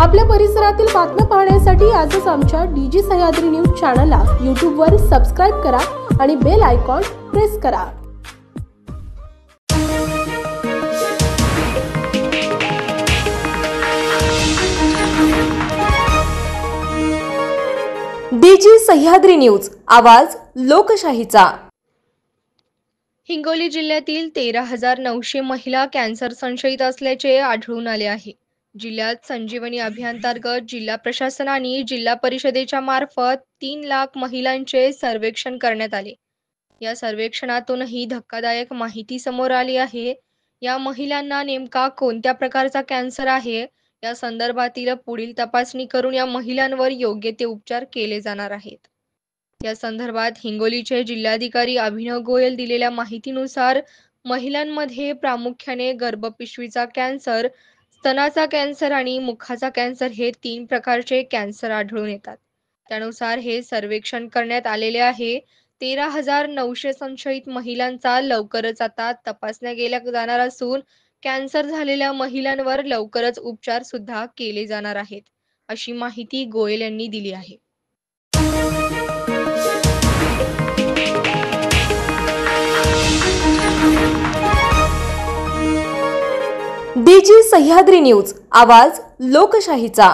आपल्या परिसरातील बातम्या पाहण्यासाठी आजच आमच्या डीजी सह्याद्री न्यूज चॅनलला यूट्यूबवर सबस्क्राइब करा आणि बेल आयकॉन प्रेस करा। डीजी सह्याद्री न्यूज, आवाज लोकशाहीचा। हिंगोली जिल्ह्यातील 13,900 महिला कॅन्सर संशयित असल्याचे आढळून आले आहे। जिल्ह्यात संजीवनी अभियानांतर्गत जिल्हा प्रशासनाने जिल्हा परिषदेच्या मार्फत 3 लाख महिलांचे सर्वेक्षण करण्यात आले। या सर्वेक्षणातूनही धक्कादायक माहिती समोर आली आहे। या महिलांना नेमका कोणत्या प्रकारचा कॅन्सर आहे या संदर्भातील पुढील तपासणी करून या महिलांवर योग्य ते उपचार केले जाणार आहेत। या संदर्भात हिंगोलीचे जिल्हाधिकारी अभिनव गोयल दिलेल्या माहितीनुसार महिलांमध्ये प्रामुख्याने गर्भपिशवीचा कॅन्सर, स्तनाचा कॅन्सर आणि मुखाचा कॅन्सर हे 3 प्रकारचे कॅन्सर आढळून येतात। त्यानुसार हे सर्वेक्षण करण्यात आलेले आहे। 13,900 संशयित महिलांचा लवकरच आता तपासण्या केल्या जाणार असून कॅन्सर झालेल्या महिलांवर लवकरच उपचार सुद्धा केले जाणार आहेत, अशी माहिती गोयल यांनी दिली आहे। डीजी सह्याद्री न्यूज, आवाज लोकशाहीचा।